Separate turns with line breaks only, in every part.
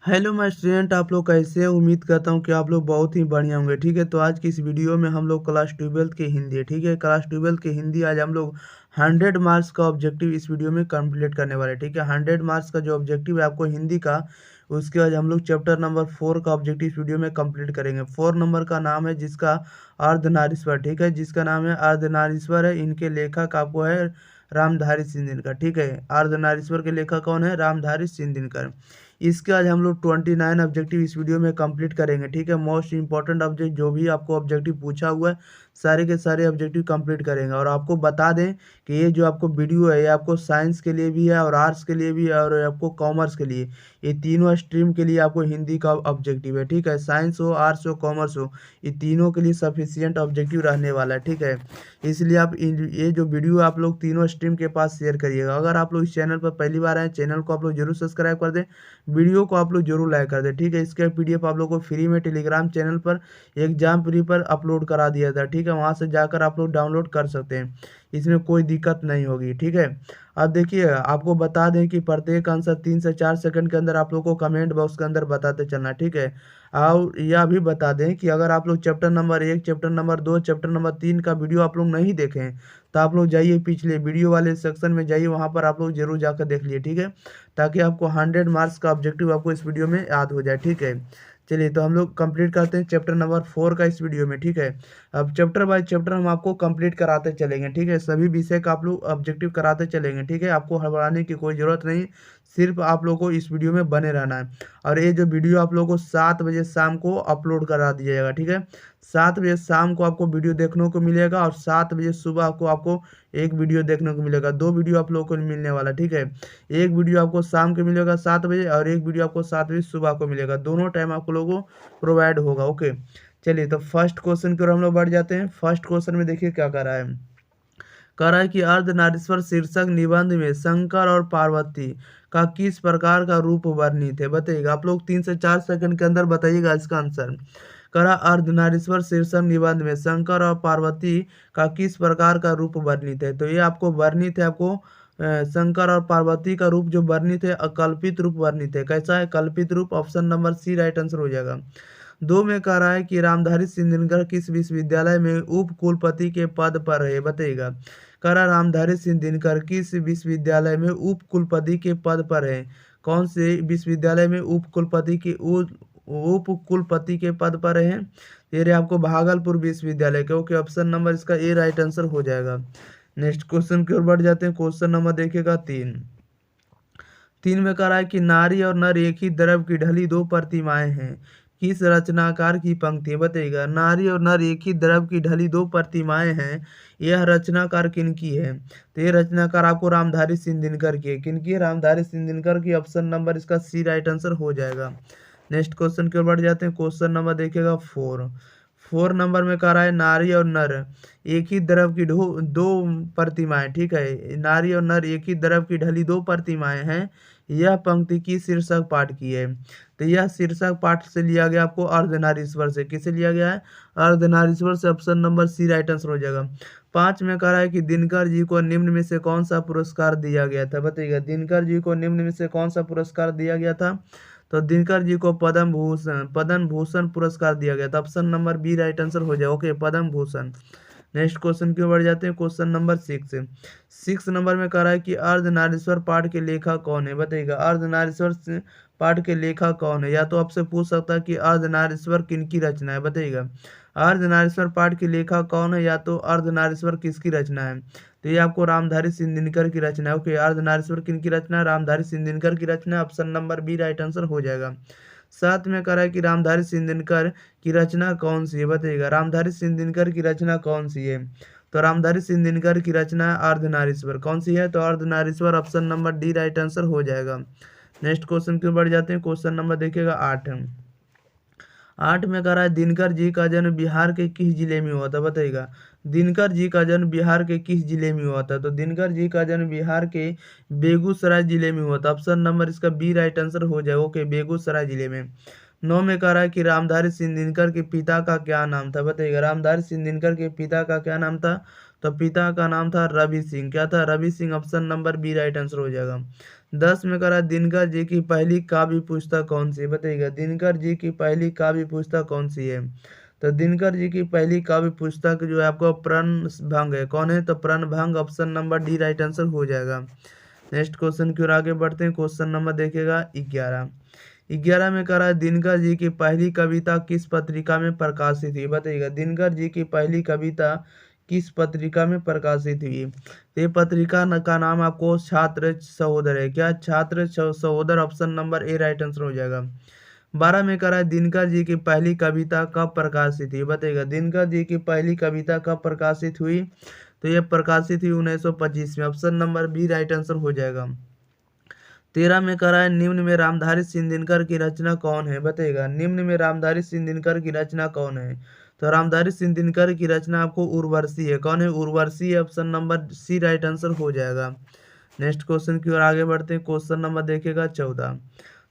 Hello my student, आप लोग कैसे हैं? उम्मीद करता हूँ कि आप लोग बहुत ही बढ़िया होंगे। ठीक है, तो आज की इस वीडियो में हम लोग क्लास 12 के हिंदी है। ठीक है, क्लास 12 के हिंदी आज हम लोग 100 मार्क्स का ऑब्जेक्टिव इस वीडियो में कंप्लीट करने वाले हैं। ठीक है, 100 मार्क्स का जो ऑब्जेक्टिव है आपको हिंदी का, उसके आज हम लोग चैप्टर नंबर 4 का ऑब्जेक्टिव इस वीडियो में कंप्लीट करेंगे। 4 नंबर का नाम है जिसका अर्धनारीश्वर। ठीक है, जिसका नाम है अर्धनारीश्वर है। इनके लेखक आपको है रामधारी सिंह दिनकर। ठीक है, अर्धनारीश्वर के लेखक कौन है? रामधारी सिंह दिनकर। इसके आज हम लोग 29 ऑब्जेक्टिव इस वीडियो में कंप्लीट करेंगे। ठीक है, मोस्ट इंपॉर्टेंट ऑब्जेक्ट जो भी आपको ऑब्जेक्टिव पूछा हुआ है सारे के सारे ऑब्जेक्टिव कंप्लीट करेंगे। और आपको बता दें कि ये जो आपको वीडियो है ये आपको साइंस के लिए भी है और आर्ट्स के लिए भी है और आपको कॉमर्स के लिए, ये तीनों स्ट्रीम के लिए आपको हिंदी का ऑब्जेक्टिव है। ठीक है, साइंस हो, आर्ट्स हो, कॉमर्स हो, ये तीनों के लिए सफिशियंट ऑब्जेक्टिव रहने वाला है। ठीक है, इसलिए आप ये जो वीडियो आप लोग तीनों स्ट्रीम के पास शेयर करिएगा। अगर आप लोग इस चैनल पर पहली बार आए, चैनल को आप लोग जरूर सब्सक्राइब कर दें, वीडियो को आप लोग जरूर लाइक कर दें। ठीक है, इसका पीडीएफ आप लोग को फ्री में टेलीग्राम चैनल पर एग्जाम प्री पर अपलोड करा दिया था। ठीक है, वहां से जाकर आप लोग डाउनलोड कर सकते हैं, इसमें कोई दिक्कत नहीं होगी। ठीक है, अब देखिए आपको बता दें कि प्रत्येक आंसर 3 से 4 सेकंड के अंदर आप लोग को कमेंट बॉक्स के अंदर बताते चलना। ठीक है, और यह भी बता दें कि अगर आप लोग chapter number 1, chapter number 2, chapter number 3 का वीडियो आप लोग नहीं देखें तो आप लोग जाइए पिछले वीडियो वाले सेक्शन में जाइए, वहां पर आप लोग जरूर जाकर देख लिए। ठीक है, ताकि आपको 100 मार्क्स का ऑब्जेक्टिव आपको इस वीडियो में याद हो जाए। ठीक है, चलिए तो हम लोग कंप्लीट करते हैं चैप्टर नंबर 4 का इस वीडियो में। ठीक है, अब चैप्टर बाय चैप्टर हम आपको कंप्लीट कराते चलेंगे। ठीक है, सभी विषय का आप लोग ऑब्जेक्टिव कराते चलेंगे। ठीक है, आपको हड़बड़ाने की कोई ज़रूरत नहीं, सिर्फ आप लोगों को इस वीडियो में बने रहना है। और ये जो वीडियो आप लोगों को 7 बजे शाम को अपलोड करा दिया जाएगा। ठीक है, 7 बजे शाम को आपको वीडियो देखने को मिलेगा और 7 बजे सुबह को आपको एक वीडियो देखने को मिलेगा। 2 वीडियो आप लोगों को मिलने वाला। ठीक है, एक वीडियो आपको शाम को मिलेगा 7 बजे और एक वीडियो आपको 7 बजे सुबह को मिलेगा। दोनों टाइम आप लोगों को प्रोवाइड होगा। ओके, चलिए तो फर्स्ट क्वेश्चन की ओर हम लोग बढ़ जाते हैं। फर्स्ट क्वेश्चन में देखिए क्या कर रहा है। कह रहा है कि अर्धनारीश्वर शीर्षक निबंध में शंकर और पार्वती का किस प्रकार का रूप वर्णित है? बताइएगा आप लोग 3 से 4 सेकंड के अंदर बताइएगा इसका आंसर। कह रहा अर्धनारीश्वर शीर्षक निबंध में शंकर और पार्वती का किस प्रकार का रूप वर्णित है? तो ये आपको वर्णित है, आपको शंकर और पार्वती का रूप जो वर्णित है अकल्पित रूप वर्णित है। कैसा है? कल्पित रूप। Option number C right answer हो जाएगा। 2 में कह रहा है कि रामधारी सिंह दिनकर किस विश्वविद्यालय में उप कुलपति के पद पर रहे? बताइएगा। कह रहा रामधारी सिंह दिनकर किस विश्वविद्यालय में उप कुलपति के पद पर है? कौन से विश्वविद्यालय में उप कुलपति के पद पर है? ये रहे आपको भागलपुर विश्वविद्यालय के। ओके, ऑप्शन नंबर इसका ए राइट आंसर हो जाएगा। नेक्स्ट क्वेश्चन की ओर बढ़ जाते हैं। क्वेश्चन नंबर देखिएगा 3 में कह रहा है कि नारी और नर एक ही द्रव की ढली दो प्रतिमाएं हैं, किस रचनाकार की पंक्ति है? बताइएगा। नारी और नर एक ही द्रव की ढली दो प्रतिमाएं हैं, यह रचनाकार किनकी है? तो ये रचनाकार आपको रामधारी सिंह दिनकर की है। किनकी है? रामधारी सिंह दिनकर की। ऑप्शन नंबर इसका सी राइट आंसर हो जाएगा। नेक्स्ट क्वेश्चन की ओर बढ़ जाते हैं। क्वेश्चन नंबर देखिएगा 4 नंबर में कह रहा है नारी और नर एक ही द्रव की दो प्रतिमाएं। ठीक है, नारी और नर एक ही द्रव की ढली दो प्रतिमाएं हैं, यह पंक्ति की शीर्षक पाठ की है? तो यह शीर्षक पाठ से लिया गया आपको अर्धनारीश्वर से। किसे लिया गया है? अर्धनारीश्वर से। Option number C right answer हो जाएगा। 5 में कह रहा है कि दिनकर जी को निम्न में से कौन सा पुरस्कार दिया गया था? बताइएगा। दिनकर जी को निम्न में से कौन सा पुरस्कार दिया गया था? तो दिनकर जी को पद्म भूषण पुरस्कार दिया गया था। Option number B right answer हो जाए। Okay, Padma Bhushan. Next question की ओर बढ़ जाते हैं। क्वेश्चन नंबर 6 नंबर में कह रहा है कि अर्धनारीश्वर पाठ के लेखक कौन है? बताइएगा। अर्धनारीश्वर पाठ के लेखक कौन है? या तो आपसे पूछ सकता है कि अर्धनारीश्वर किनकी रचना है? बताइएगा। अर्धनारीश्वर पाठ के लेखक कौन है, या तो अर्धनारीश्वर किसकी रचना है? तो ये आपको रामधारी सिंह दिनकर की रचना है। ओके, अर्धनारीश्वर किनकी रचना है? रामधारी सिंह दिनकर की रचना। Option number B right answer हो जाएगा। 7 में कह रहा है कि रामधारी सिंह दिनकर की रचना कौन सी है? बताइएगा। रामधारी सिंह दिनकर की रचना कौन सी है? तो रामधारी सिंह दिनकर की रचना है अर्धनारीश्वर। कौन सी है? तो Ardhanarishvar. Option number D right answer हो जाएगा। नेक्स्ट क्वेश्चन की ओर बढ़ जाते हैं। क्वेश्चन नंबर देखिएगा 8 में कह रहा है दिनकर जी का जन्म बिहार के किस जिले में हुआ था? बताइएगा। दिनकर जी का जन्म बिहार के किस जिले में हुआ था? तो दिनकर जी का जन्म बिहार के बेगूसराय जिले में हुआ था। ऑप्शन नंबर इसका बी राइट आंसर हो जाएगा। ओके, बेगूसराय जिले में। 9 में कह रहा है कि रामधारी सिंह दिनकर के पिता का क्या नाम था? बताइएगा। रामधारी सिंह दिनकर के पिता का क्या नाम था? तो पिता का नाम था रवि सिंह। क्या था? Ravi Singh. Option number B right answer हो जाएगा। 10 में करा दिनकर जी की पहली काव्य पुस्तक कौन सी है, बताइएगा। दिनकर जी की पहली काव्य पुस्तक कौन सी है? तो दिनकर जी की पहली काव्य पुस्तक जो है आपको प्रणभंग है। कौन है? तो Pranbhang, option number D right answer हो जाएगा। नेक्स्ट क्वेश्चन की ओर आगे बढ़ते हैं। क्वेश्चन नंबर देखिएगा 11। 11 में करा दिनकर जी की पहली कविता किस पत्रिका में प्रकाशित हुई, बताइएगा। दिनकर जी की पहली कविता किस पत्रिका में प्रकाशित हुई? तो ये पत्रिका का नाम आपको छात्र सहोदर है। क्या? छात्र सहोदर, option number A right answer हो जाएगा। 12 में करा है दिनकर जी की पहली कविता कब प्रकाशित हुई, बताइएगा। दिनकर जी की पहली कविता कब प्रकाशित हुई? तो यह प्रकाशित हुई 1925 में, option number B right answer हो जाएगा। 13 में करा है निम्न में रामधारी सिंह दिनकर की रचना कौन है, बताइएगा। निम्न में रामधारी सिंह दिनकर की रचना कौन है? तो रामधारी सिंह दिनकर की रचना आपको उर्वशी है। कौन है? उर्वशी है, option number C right answer हो जाएगा। नेक्स्ट क्वेश्चन की ओर आगे बढ़ते हैं। क्वेश्चन नंबर देखिएगा 14।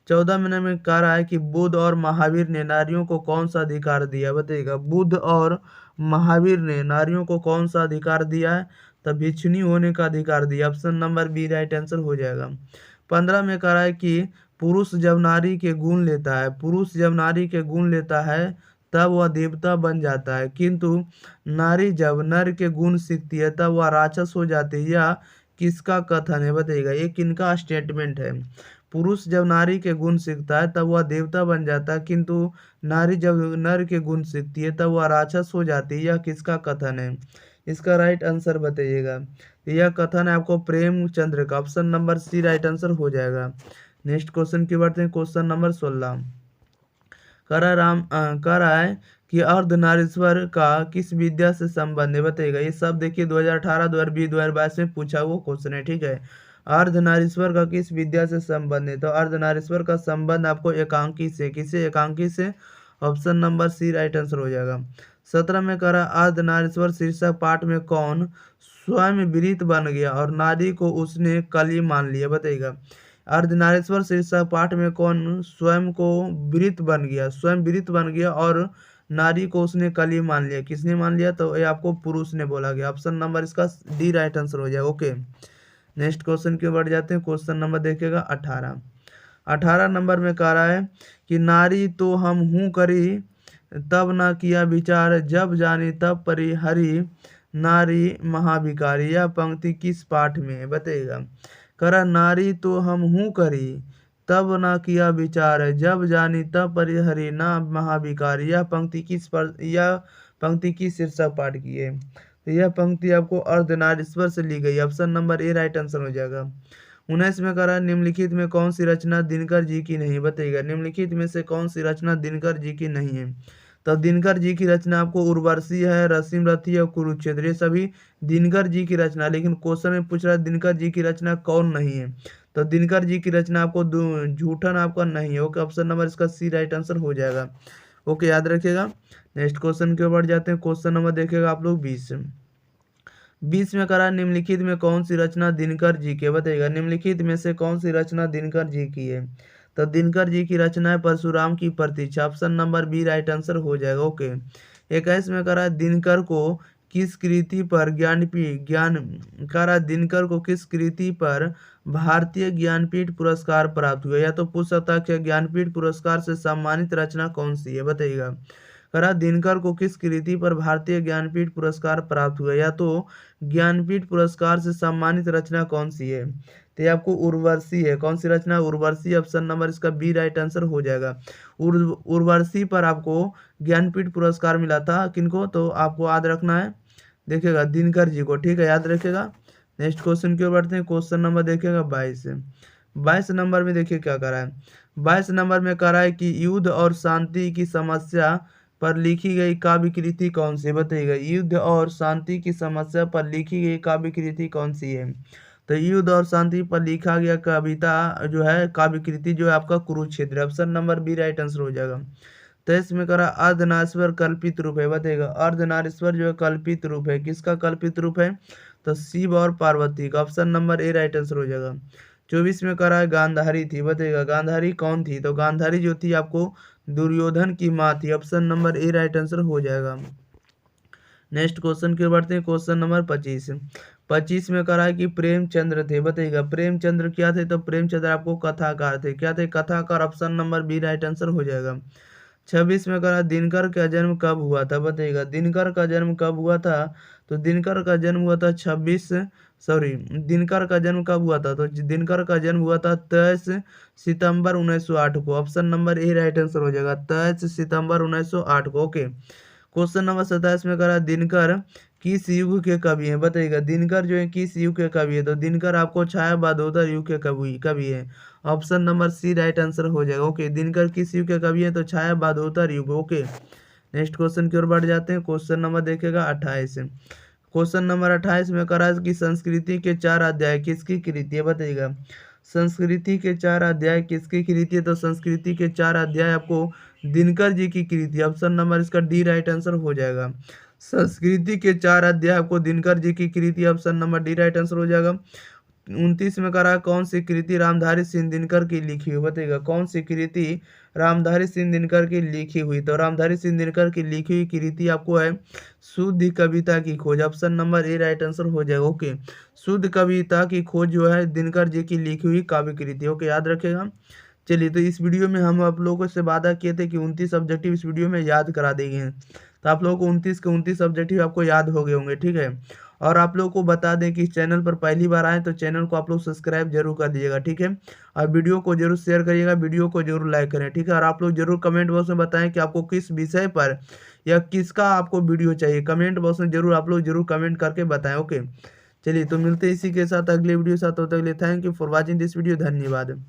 14 में कह रहा है कि बुद्ध और महावीर ने नारियों को कौन सा अधिकार दिया, बताइएगा। बुद्ध और महावीर ने नारियों को कौन सा अधिकार दिया है? तो भिक्षुणी होने का अधिकार दिया, option number B right answer हो जाएगा। 15 में कह रहा है कि पुरुष जब नारी के गुण लेता है, पुरुष जब नारी के गुण लेता है तब वह देवता बन जाता है, किंतु नारी जब नर के गुण सीखती है तब वह राक्षस हो जाती है। यह किसका कथन है, बताइएगा। ये किनका स्टेटमेंट है? पुरुष जब नारी के गुण सीखता है तब वह देवता बन जाता है, किंतु नारी जब नर के गुण सीखती है तब वह राक्षस हो जाती है। यह किसका कथन है? इसका राइट आंसर बताइएगा। तो यह कथन है आपको प्रेमचंद्र का, option number C right answer हो जाएगा। नेक्स्ट क्वेश्चन की बढ़ते हैं। Question number 16। कह रहा है कि अर्धनारीश्वर का किस विद्या से संबंध है, बताइएगा। ये सब देखिए 2018, 2020, 2022 में पूछा वो क्वेश्चन है, ठीक है। अर्धनारीश्वर का किस विद्या से संबंध है? तो अर्धनारीश्वर का संबंध आपको एकांकी से, किसे? एकांकी से, option number C right answer हो जाएगा। 17 में कह रहा अर्धनारीश्वर शीर्षक पाठ में कौन स्वयं विरित बन गया और नारी को उसने कली मान लिया, बताइएगा। अर्धनारीश्वर शीर्षक पाठ में कौन स्वयं को विरित बन गया, स्वयं विरित बन गया और नारी को उसने कली मान लिया? किसने मान लिया? तो ये आपको पुरुष ने बोला गया, ऑप्शन नंबर इसका डी राइट आंसर हो जाएगा। ओके, नेक्स्ट क्वेश्चन की ओर बढ़ जाते हैं। क्वेश्चन नंबर देखिएगा 18। 18 नंबर में कह रहा है कि नारी तो हम हूँ करी तब ना किया विचार, जब जानी तब परिहरी नारी महाभिकारी। यह पंक्ति किस पाठ में है, बताइएगा। करा नारी तो हम हूँ करी तब ना किया विचार, जब जानी तब परिहरी ना महाभिकारी। यह पंक्ति किस शीर्षक पाठ की है? तो यह पंक्ति आपको अर्धनारीश्वर से ली गई, option number A right answer हो जाएगा। 19 में कह रहा है निम्नलिखित में कौन सी रचना दिनकर जी की नहीं, बताइएगा। निम्नलिखित में से कौन सी रचना दिनकर जी की नहीं है? तो दिनकर जी की रचना आपको उर्वशी है, रसीम रथी और कुरुक्षेत्र, ये सभी दिनकर जी की रचना। लेकिन क्वेश्चन में पूछ रहा है दिनकर जी की रचना कौन नहीं है? तो दिनकर जी की रचना आपको झूठन आपका नहीं है। ओके, ऑप्शन नंबर इसका सी राइट आंसर हो जाएगा। ओके, याद रखिएगा। नेक्स्ट क्वेश्चन की ओर बढ़ जाते हैं। क्वेश्चन नंबर देखिएगा आप लोग 20 में करा निम्नलिखित में कौन सी रचना दिनकर जी की, बताइएगा। निम्नलिखित में से कौन सी रचना दिनकर जी की है? तो दिनकर जी की रचना है Parshuram ki Pratiksha, option number B right answer हो जाएगा। ओके, 21 में करा दिनकर को किस कृति पर दिनकर को किस कृति पर भारतीय ज्ञानपीठ पुरस्कार प्राप्त हुआ? या तो पूछ सकता है कि ज्ञानपीठ पुरस्कार से सम्मानित रचना कौन सी है, बताइएगा। करा दिनकर को किस कृति पर भारतीय ज्ञानपीठ पुरस्कार प्राप्त हुआ? या तो ज्ञानपीठ पुरस्कार से सम्मानित रचना कौन सी है? तो ये आपको उर्वशी है। कौन सी रचना? उर्वशी, ऑप्शन नंबर इसका बी राइट आंसर हो जाएगा। उर्वशी पर आपको ज्ञानपीठ पुरस्कार मिला था, किनको? तो आपको याद रखना है, देखिएगा, दिनकर जी को, ठीक है, याद रखिएगा। नेक्स्ट क्वेश्चन की ओर बढ़ते हैं। क्वेश्चन नंबर देखिएगा 22 नंबर में देखिए क्या करा है। 22 नंबर में करा है कि युद्ध और शांति की समस्या पर लिखी गई काव्य कृति कौन सी, बताइएगा। युद्ध और शांति की समस्या पर लिखी गई काव्य कृति कौन सी है? तो युद्ध और शांति पर लिखा गया कविता जो है, काव्य कृति जो है आपका Kurukshetra, option number B right answer हो जाएगा। 23 में करा अर्धनारीश्वर कल्पित रूप है, बताइएगा। अर्धनारीश्वर जो है कल्पित रूप है, किसका कल्पित रूप है? तो शिव और पार्वती का, option number A right answer हो जाएगा। 24 में करा गांधारी थी, बताइएगा। गांधारी कौन थी? तो गांधारी जो थी आपको दुर्योधन की माँ थी, option number A right answer हो जाएगा। नेक्स्ट क्वेश्चन की ओर बढ़ते हैं। Question number 25। 25 में करा है कि प्रेमचंद्र थे, बताइएगा प्रेमचंद्र क्या थे, तो प्रेमचंद्र आपको कथाकार थे, क्या थे, कथाकार, option number B right answer हो जाएगा। 26 में करा दिनकर का जन्म कब हुआ था, बताइएगा दिनकर का जन्म कब हुआ था, तो दिनकर का जन्म हुआ था 26 सॉरी दिनकर का जन्म कब हुआ था, तो दिनकर का जन्म हुआ था 23 सितंबर 1908 को, option number A right answer हो जाएगा, 23 सितंबर 1908 को। ओके, क्वेश्चन नंबर 27 में करा दिनकर किस युग के कवि हैं, बताइएगा दिनकर जो है किस युग के कवि है, तो दिनकर आपको छायावादोत्तर युग के कवि है, option number C right answer हो जाएगा। ओके, दिनकर किस युग के कवि है, तो छायावादोत्तर युग। ओके, नेक्स्ट क्वेश्चन की ओर बढ़ जाते हैं। क्वेश्चन नंबर देखिएगा 28। क्वेश्चन नंबर 28 में करा कि संस्कृति के 4 अध्याय किसकी कृति है, बताइएगा संस्कृति के 4 अध्याय किसकी कृति है, तो संस्कृति के 4 अध्याय आपको दिनकर जी की कृति, ऑप्शन नंबर इसका डी राइट आंसर हो जाएगा। संस्कृति के 4 अध्याय आपको दिनकर जी की कृति, option number D right answer हो जाएगा। 29 में करा कौन सी कृति रामधारी सिंह दिनकर की लिखी हुई, बताइएगा कौन सी कृति रामधारी सिंह दिनकर की लिखी हुई, तो रामधारी सिंह दिनकर की लिखी हुई कृति आपको है शुद्ध कविता की खोज, option number A right answer हो जाएगा। ओके, शुद्ध कविता की खोज जो है दिनकर जी की लिखी हुई काव्य कृति। ओके, याद रखेगा। चलिए, तो इस वीडियो में हम आप लोगों से वादा किए थे कि 29 ऑब्जेक्टिव इस वीडियो में याद करा देंगे हैं, तो आप लोगों को 29 के 29 ऑब्जेक्टिव आपको याद हो गए होंगे, ठीक है। और आप लोग को बता दें कि इस चैनल पर पहली बार आए तो चैनल को आप लोग सब्सक्राइब जरूर कर दीजिएगा, ठीक है। और वीडियो को जरूर शेयर करिएगा, वीडियो को जरूर लाइक करें, ठीक है। और आप लोग जरूर कमेंट बॉक्स में बताएं कि आपको किस विषय पर या किसका आपको वीडियो चाहिए, कमेंट बॉक्स में जरूर आप लोग जरूर कमेंट करके बताएं। ओके, चलिए, तो मिलते हैं इसी के साथ अगले वीडियो साथ, होते अगले thank you for watching this video, धन्यवाद।